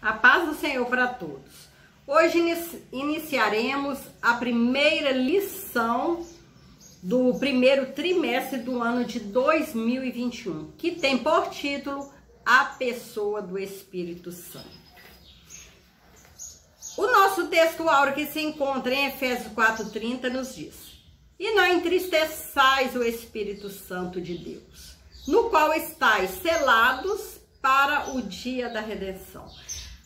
A paz do Senhor para todos. Hoje iniciaremos a primeira lição do primeiro trimestre do ano de 2021, que tem por título A Pessoa do Espírito Santo. O nosso texto áureo que se encontra em Efésios 4:30 nos diz: E não entristeçais o Espírito Santo de Deus, no qual estáis selados para o dia da redenção.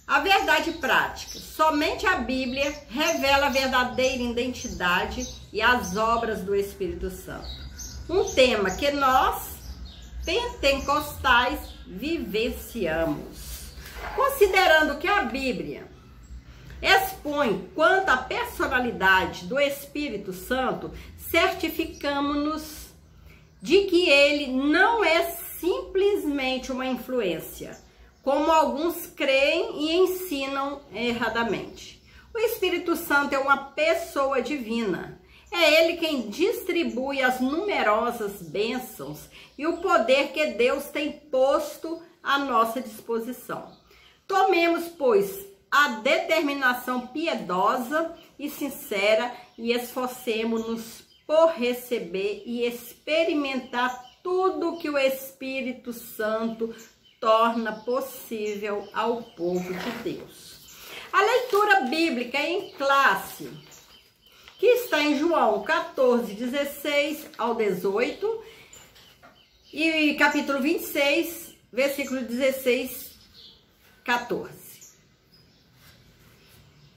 A verdade prática. Somente a Bíblia revela a verdadeira identidade e as obras do Espírito Santo. Um tema que nós, pentecostais, vivenciamos. Considerando que a Bíblia expõe quanto à personalidade do Espírito Santo, certificamos-nos de que ele não é simplesmente uma influência, como alguns creem e ensinam erradamente. O Espírito Santo é uma pessoa divina. É ele quem distribui as numerosas bênçãos e o poder que Deus tem posto à nossa disposição. Tomemos, pois, a determinação piedosa e sincera e esforcemos-nos por receber e experimentar tudo que o Espírito Santo torna possível ao povo de Deus. A leitura bíblica em classe, que está em João 14:16 ao 18 e capítulo 26, versículo 16, 14.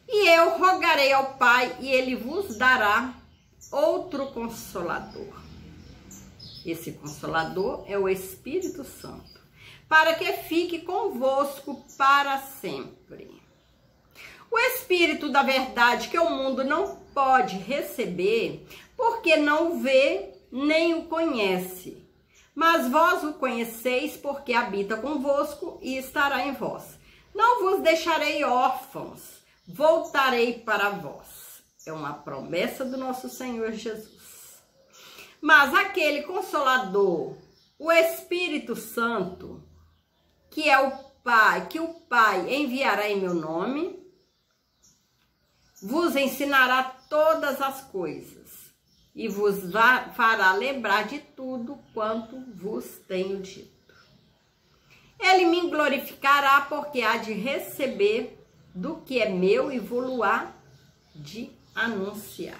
E eu rogarei ao Pai, e ele vos dará outro Consolador. Esse Consolador é o Espírito Santo, para que fique convosco para sempre. O Espírito da verdade que o mundo não pode receber, porque não o vê nem o conhece. Mas vós o conheceis, porque habita convosco e estará em vós. Não vos deixarei órfãos, voltarei para vós. É uma promessa do nosso Senhor Jesus. Mas aquele Consolador, o Espírito Santo, que o Pai enviará em meu nome, vos ensinará todas as coisas e vos fará lembrar de tudo quanto vos tenho dito. Ele me glorificará, porque há de receber do que é meu e vou-lo-á de anunciar.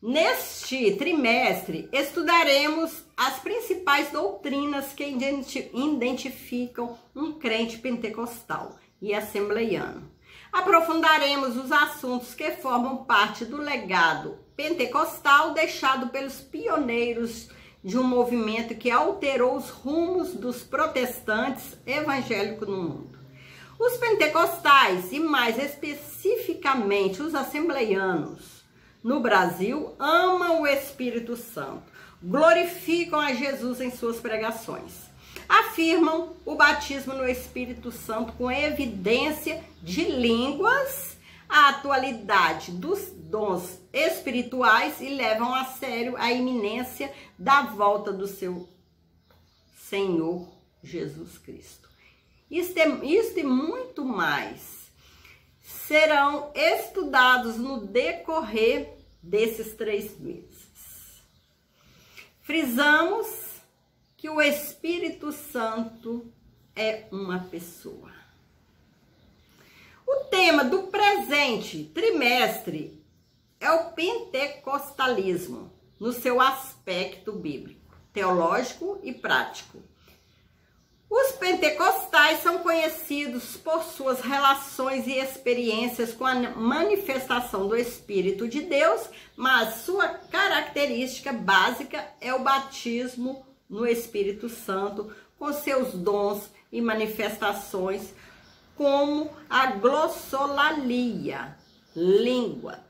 Neste trimestre, estudaremos as principais doutrinas que identificam um crente pentecostal e assembleiano. Aprofundaremos os assuntos que formam parte do legado pentecostal deixado pelos pioneiros de um movimento que alterou os rumos dos protestantes evangélicos no mundo. Os pentecostais, e mais especificamente os assembleianos, no Brasil, amam o Espírito Santo, glorificam a Jesus em suas pregações, afirmam o batismo no Espírito Santo com evidência de línguas, a atualidade dos dons espirituais e levam a sério a iminência da volta do seu Senhor Jesus Cristo. Isto e muito mais serão estudados no decorrer desses 3 meses. Frisamos que o Espírito Santo é uma pessoa. O tema do presente trimestre é o pentecostalismo, no seu aspecto bíblico, teológico e prático. Os pentecostais são conhecidos por suas relações e experiências com a manifestação do Espírito de Deus, mas sua característica básica é o batismo no Espírito Santo, com seus dons e manifestações, como a glossolalia, línguas,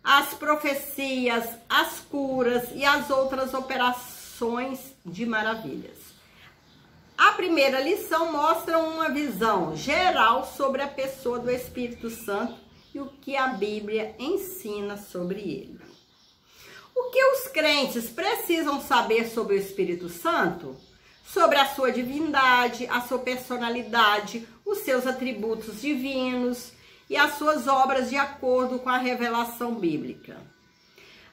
as profecias, as curas e as outras operações de maravilhas. A primeira lição mostra uma visão geral sobre a pessoa do Espírito Santo e o que a Bíblia ensina sobre ele. O que os crentes precisam saber sobre o Espírito Santo? sobre a sua divindade, a sua personalidade, os seus atributos divinos e as suas obras de acordo com a revelação bíblica.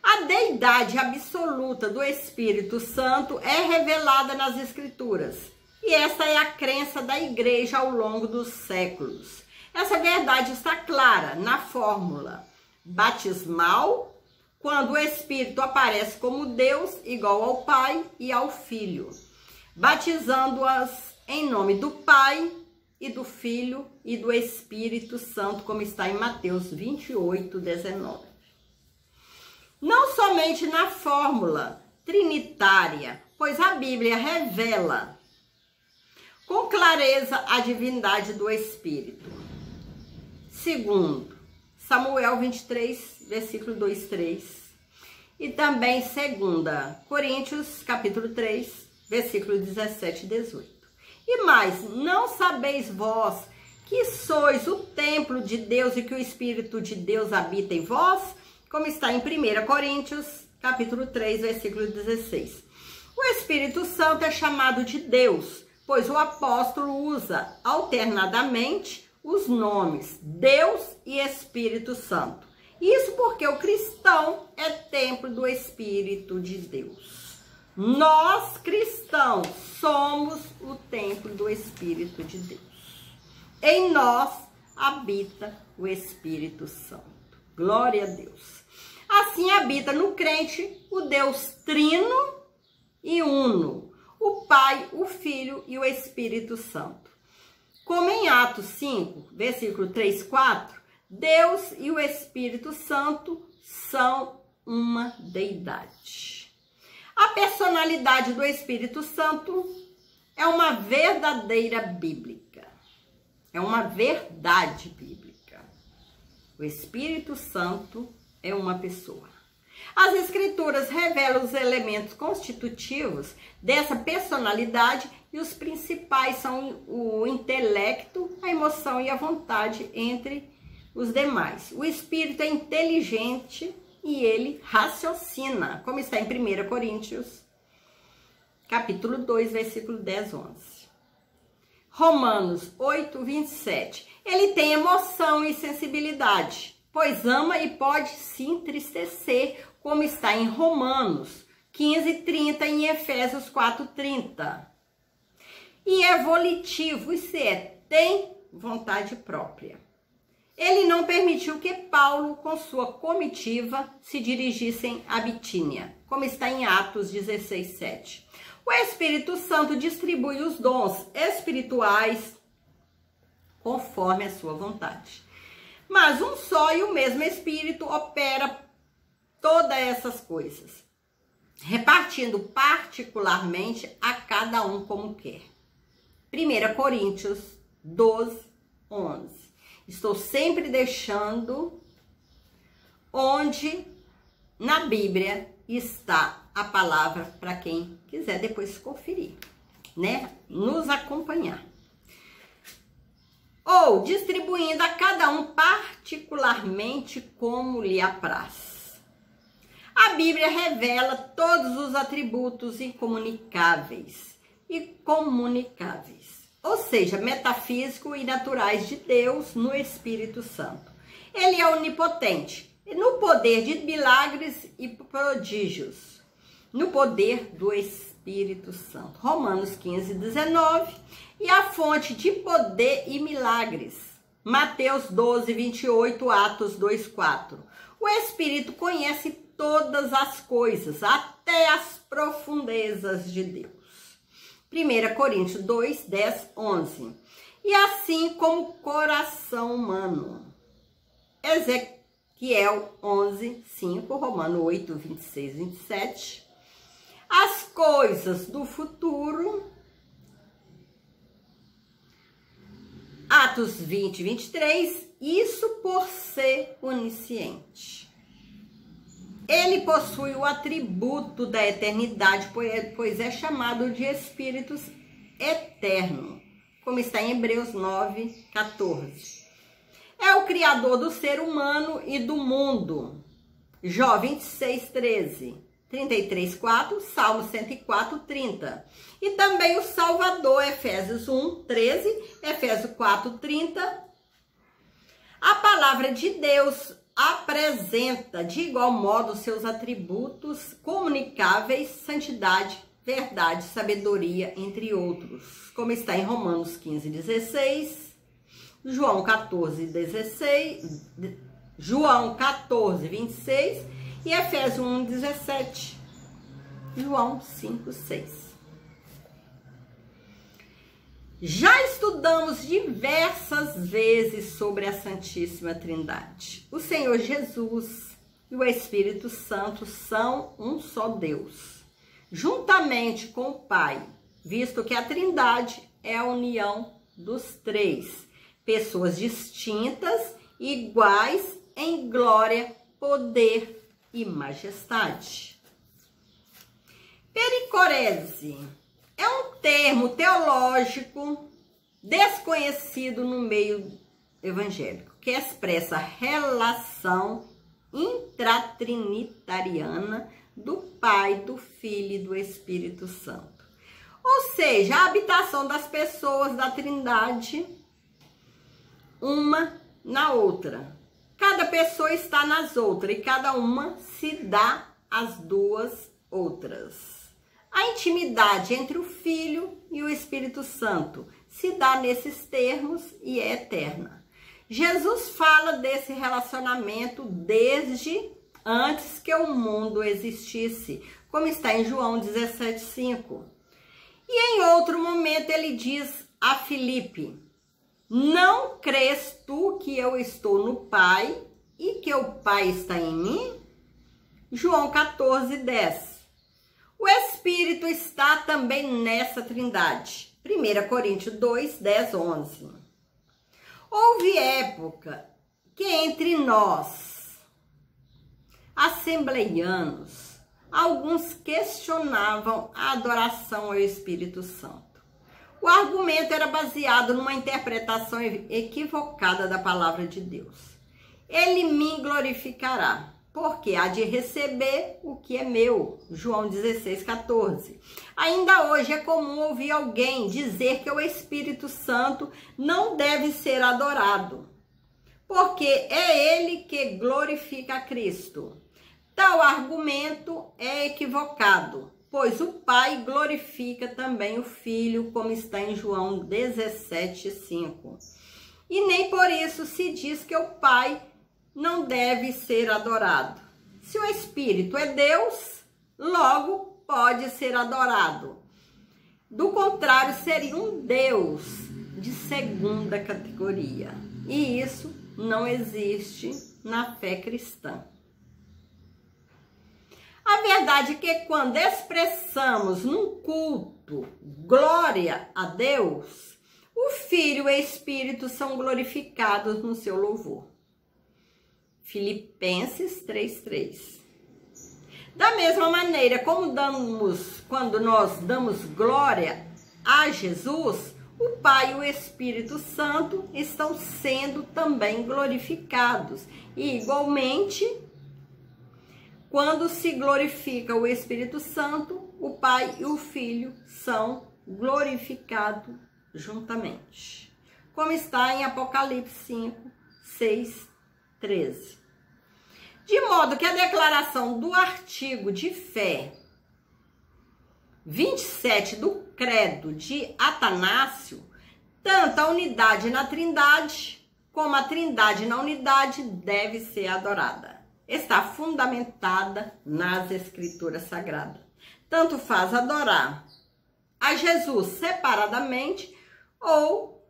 A deidade absoluta do Espírito Santo é revelada nas Escrituras, e essa é a crença da Igreja ao longo dos séculos. Essa verdade está clara na fórmula batismal, quando o Espírito aparece como Deus igual ao Pai e ao Filho, batizando-as em nome do Pai e do Filho e do Espírito Santo, como está em Mateus 28, 19. Não somente na fórmula trinitária, pois a Bíblia revela com clareza a divindade do Espírito. Segundo, Samuel 23, versículo 2, 3. E também 2 Coríntios, capítulo 3, versículo 17 e 18. E mais, não sabeis vós que sois o templo de Deus e que o Espírito de Deus habita em vós? Como está em 1 Coríntios, capítulo 3, versículo 16. O Espírito Santo é chamado de Deus, pois o apóstolo usa alternadamente os nomes Deus e Espírito Santo. Isso porque o cristão é templo do Espírito de Deus. Nós, cristãos, somos o templo do Espírito de Deus. Em nós habita o Espírito Santo. Glória a Deus. Assim habita no crente o Deus trino e uno, o Pai, o Filho e o Espírito Santo. Como em Atos 5, versículo 3, 4, Deus e o Espírito Santo são uma deidade. A personalidade do Espírito Santo é uma verdadeira bíblica. É uma verdade bíblica. O Espírito Santo é uma pessoa. As Escrituras revelam os elementos constitutivos dessa personalidade e os principais são o intelecto, a emoção e a vontade, entre os demais. O Espírito é inteligente e ele raciocina, como está em 1 Coríntios, capítulo 2, versículo 10, 11. Romanos 8, 27. Ele tem emoção e sensibilidade, pois ama e pode se entristecer, como está em Romanos 15, 30 e em Efésios 4, 30. E é volitivo, isso é, tem vontade própria. Ele não permitiu que Paulo, com sua comitiva, se dirigissem a Bitínia, como está em Atos 16, 7. O Espírito Santo distribui os dons espirituais conforme a sua vontade. Mas um só e o mesmo Espírito opera todas essas coisas, repartindo particularmente a cada um como quer. 1 Coríntios 12, 11. Estou sempre deixando onde na Bíblia está a palavra para quem quiser depois conferir, né? Nos acompanhar. Ou distribuindo a cada um particularmente como lhe apraz. A Bíblia revela todos os atributos incomunicáveis e comunicáveis, ou seja, metafísico e naturais de Deus no Espírito Santo. Ele é onipotente, no poder de milagres e prodígios, no poder do Espírito Santo. Romanos 15, 19. E a fonte de poder e milagres. Mateus 12, 28, Atos 2, 4. O Espírito conhece todas as coisas, até as profundezas de Deus. 1 Coríntios 2, 10, 11. E assim como o coração humano. Ezequiel 11, 5, Romano 8, 26, 27. As coisas do futuro. Atos 20, 23, isso por ser onisciente. Ele possui o atributo da eternidade, pois é chamado de Espírito eterno, como está em Hebreus 9, 14. É o Criador do ser humano e do mundo. Jó 26, 13. 33:4, Salmo 104:30. E também o Salvador, Efésios 1:13, Efésios 4:30. A palavra de Deus apresenta de igual modo seus atributos comunicáveis, santidade, verdade, sabedoria, entre outros, como está em Romanos 15:16, João 14:26 e Efésios 1:17, João 5:6. Já estudamos diversas vezes sobre a Santíssima Trindade. O Senhor Jesus e o Espírito Santo são um só Deus, juntamente com o Pai, visto que a Trindade é a união dos três, pessoas distintas, iguais em glória, poder e majestade. Pericorese é um termo teológico desconhecido no meio evangélico, que expressa a relação intratrinitariana do Pai, do Filho e do Espírito Santo. Ou seja, a habitação das pessoas da Trindade, uma na outra. Cada pessoa está nas outras e cada uma se dá às duas outras. A intimidade entre o Filho e o Espírito Santo se dá nesses termos e é eterna. Jesus fala desse relacionamento desde antes que o mundo existisse, como está em João 17:5. E em outro momento ele diz a Filipe: não crês tu que eu estou no Pai e que o Pai está em mim? João 14:10. O Espírito está também nessa trindade. 1 Coríntios 2:10, 11. Houve época que entre nós, assembleianos, alguns questionavam a adoração ao Espírito Santo. O argumento era baseado numa interpretação equivocada da palavra de Deus. Ele me glorificará, porque há de receber o que é meu. João 16:14. Ainda hoje é comum ouvir alguém dizer que o Espírito Santo não deve ser adorado, porque é ele que glorifica a Cristo. Tal argumento é equivocado, pois o Pai glorifica também o Filho, como está em João 17:5. E nem por isso se diz que o Pai não deve ser adorado. Se o Espírito é Deus, logo pode ser adorado. Do contrário, seria um Deus de segunda categoria. E isso não existe na fé cristã. A verdade é que quando expressamos num culto glória a Deus, o Filho e o Espírito são glorificados no seu louvor. Filipenses 3:3. Da mesma maneira, quando nós damos glória a Jesus, o Pai e o Espírito Santo estão sendo também glorificados. E igualmente, quando se glorifica o Espírito Santo, o Pai e o Filho são glorificados juntamente. Como está em Apocalipse 5:6-13. De modo que a declaração do artigo de fé 27 do credo de Atanácio, tanto a unidade na Trindade como a Trindade na unidade deve ser adorada. Está fundamentada nas Escrituras Sagradas. Tanto faz adorar a Jesus separadamente ou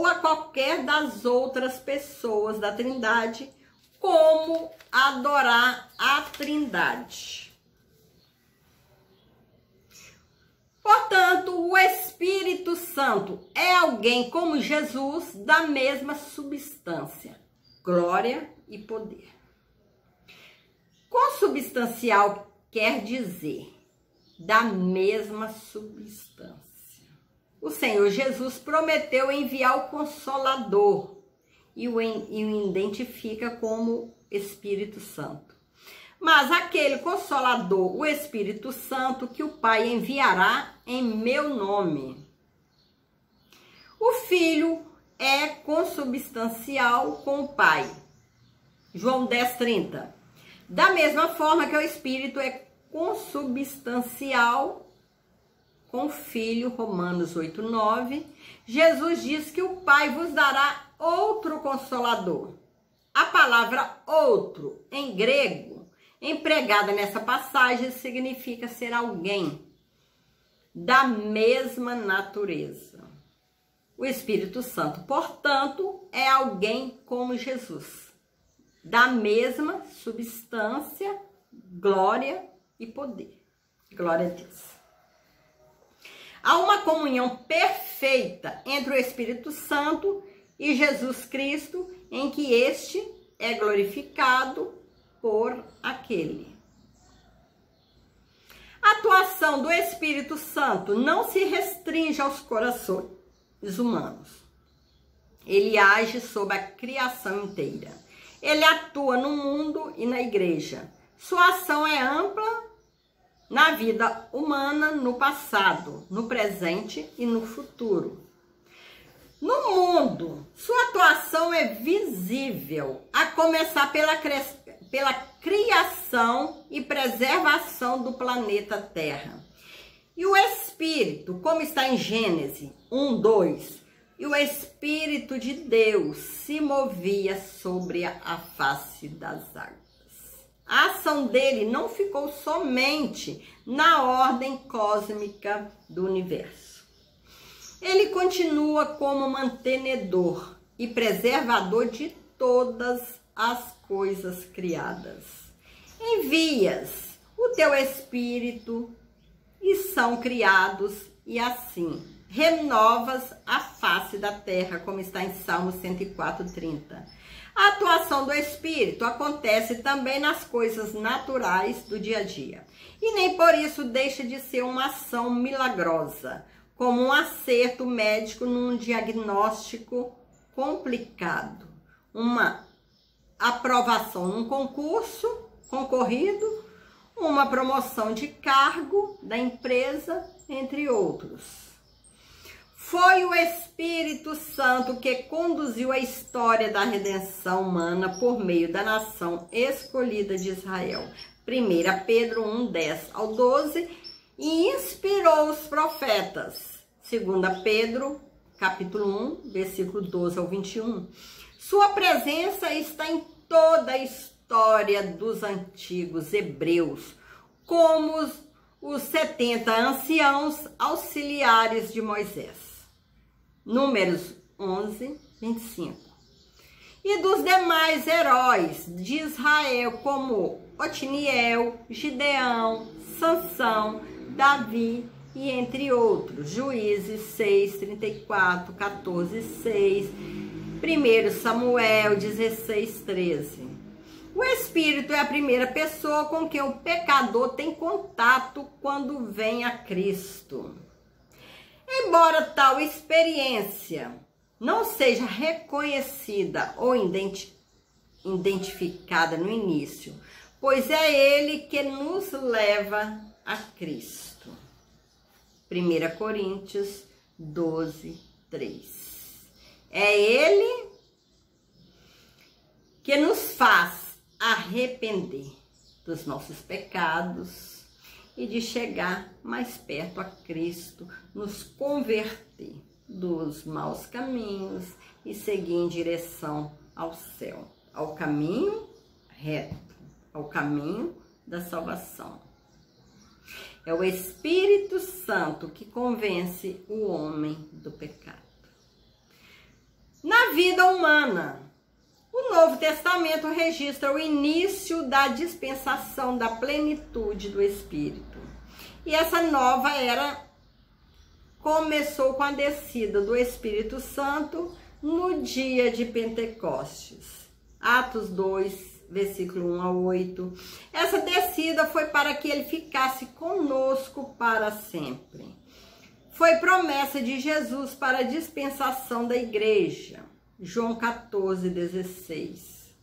a qualquer das outras pessoas da Trindade, como adorar a Trindade. Portanto, o Espírito Santo é alguém como Jesus, da mesma substância, glória e poder. Consubstancial quer dizer da mesma substância. O Senhor Jesus prometeu enviar o Consolador e o identifica como Espírito Santo. Mas aquele Consolador, o Espírito Santo, que o Pai enviará em meu nome. O Filho é consubstancial com o Pai. João 10:30. Da mesma forma que o Espírito é consubstancial com o Filho, Romanos 8:9, Jesus diz que o Pai vos dará outro Consolador. A palavra outro, em grego, empregada nessa passagem, significa ser alguém da mesma natureza. O Espírito Santo, portanto, é alguém como Jesus, da mesma substância, glória e poder. Glória a Deus. Há uma comunhão perfeita entre o Espírito Santo e Jesus Cristo, em que este é glorificado por aquele. A atuação do Espírito Santo não se restringe aos corações humanos. Ele age sobre a criação inteira. Ele atua no mundo e na igreja. Sua ação é ampla na vida humana, no passado, no presente e no futuro. No mundo, sua atuação é visível, a começar pela criação e preservação do planeta Terra. E o Espírito, como está em Gênesis 1:2, e o Espírito de Deus se movia sobre a face das águas. A ação dele não ficou somente na ordem cósmica do universo. Ele continua como mantenedor e preservador de todas as coisas criadas. Envias o teu Espírito e são criados, e assim renovas a face da terra, como está em Salmo 104:30. A atuação do Espírito acontece também nas coisas naturais do dia a dia. E nem por isso deixa de ser uma ação milagrosa, como um acerto médico num diagnóstico complicado, uma aprovação num concurso concorrido, uma promoção de cargo da empresa, entre outros. Foi o Espírito Santo que conduziu a história da redenção humana por meio da nação escolhida de Israel. 1 Pedro 1:10-12, e inspirou os profetas. 2 Pedro, capítulo 1, versículo 12-21. Sua presença está em toda a história dos antigos hebreus, como os 70 anciãos auxiliares de Moisés. Números 11:25. E dos demais heróis de Israel, como Otiniel, Gideão, Sansão, Davi e entre outros. Juízes 6:34, 14:6, 1 Samuel 16:13. O Espírito é a primeira pessoa com quem o pecador tem contato quando vem a Cristo. Embora tal experiência não seja reconhecida ou identificada no início, pois é Ele que nos leva a Cristo. 1 Coríntios 12:3. É Ele que nos faz arrepender dos nossos pecados e de chegar mais perto a Cristo, nos converter dos maus caminhos e seguir em direção ao céu, ao caminho reto, ao caminho da salvação. É o Espírito Santo que convence o homem do pecado. Na vida humana, o Novo Testamento registra o início da dispensação da plenitude do Espírito. E essa nova era começou com a descida do Espírito Santo no dia de Pentecostes. Atos 2, versículo 1-8. Essa descida foi para que ele ficasse conosco para sempre. Foi promessa de Jesus para a dispensação da igreja. João 14:16.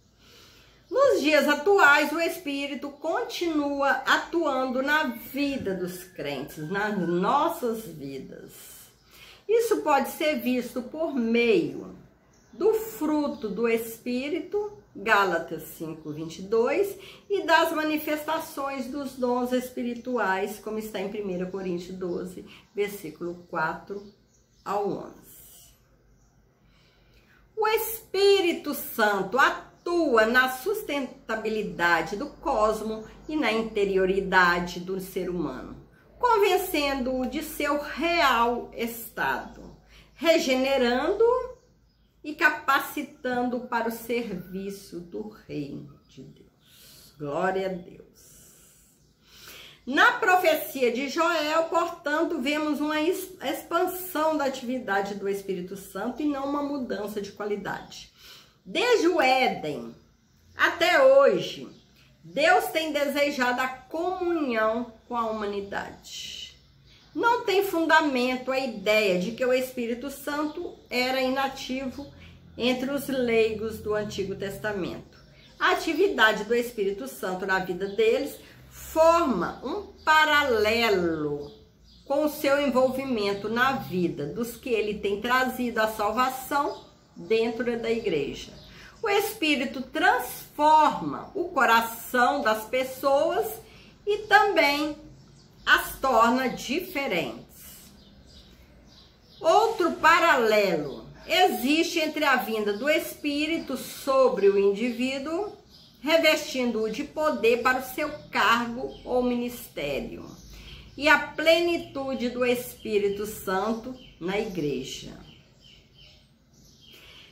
No Nos dias atuais, o Espírito continua atuando na vida dos crentes, nas nossas vidas. Isso pode ser visto por meio do fruto do Espírito, Gálatas 5:22, e das manifestações dos dons espirituais, como está em 1 Coríntios 12, versículo 4 ao 11. O Espírito Santo atua na sustentabilidade do cosmos e na interioridade do ser humano, convencendo-o de seu real estado, regenerando e capacitando para o serviço do reino de Deus. Glória a Deus. Na profecia de Joel, portanto, vemos uma expansão da atividade do Espírito Santo e não uma mudança de qualidade. Desde o Éden até hoje, Deus tem desejado a comunhão com a humanidade. Não tem fundamento a ideia de que o Espírito Santo era inativo entre os leigos do Antigo Testamento. A atividade do Espírito Santo na vida deles forma um paralelo com o seu envolvimento na vida dos que ele tem trazido a salvação dentro da igreja. O Espírito transforma o coração das pessoas e também as torna diferentes. Outro paralelo existe entre a vinda do Espírito sobre o indivíduo, revestindo-o de poder para o seu cargo ou ministério, e a plenitude do Espírito Santo na igreja.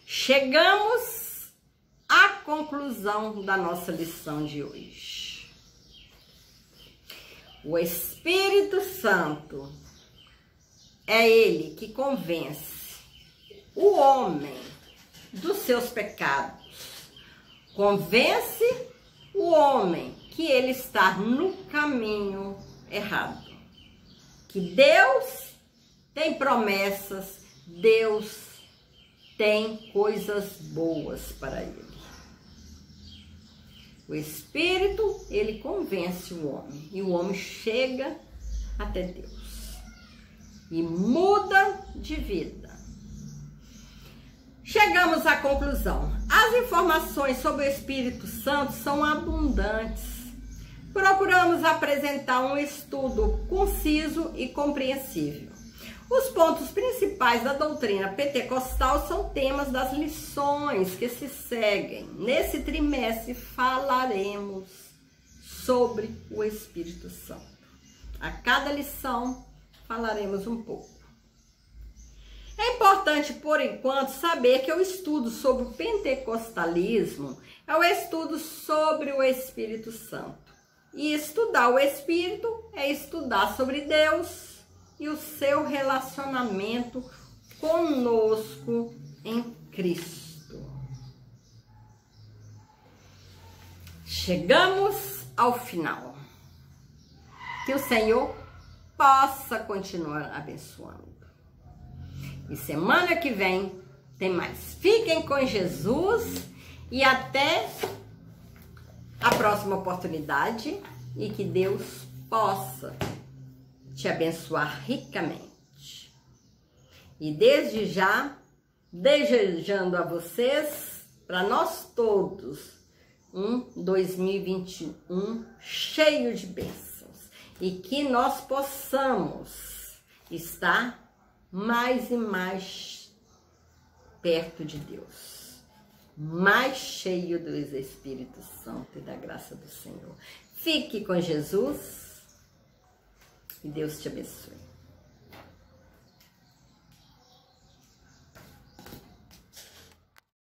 Chegamos à conclusão da nossa lição de hoje. O Espírito Santo é ele que convence o homem dos seus pecados. Convence o homem que ele está no caminho errado. Que Deus tem promessas, Deus tem coisas boas para ele. O Espírito, ele convence o homem, e o homem chega até Deus e muda de vida. Chegamos à conclusão. As informações sobre o Espírito Santo são abundantes. Procuramos apresentar um estudo conciso e compreensível. Os pontos principais da doutrina pentecostal são temas das lições que se seguem. Nesse trimestre falaremos sobre o Espírito Santo. A cada lição falaremos um pouco. É importante, por enquanto, saber que o estudo sobre o pentecostalismo é o estudo sobre o Espírito Santo. E estudar o Espírito é estudar sobre Deus e o seu relacionamento conosco em Cristo. Chegamos ao final. Que o Senhor possa continuar abençoando. E semana que vem tem mais. Fiquem com Jesus e até a próxima oportunidade, e que Deus possa te abençoar ricamente. E desde já, desejando a vocês, para nós todos, um 2021 cheio de bênçãos, e que nós possamos estar mais e mais perto de Deus, mais cheio do Espírito Santo e da graça do Senhor. Fique com Jesus e Deus te abençoe.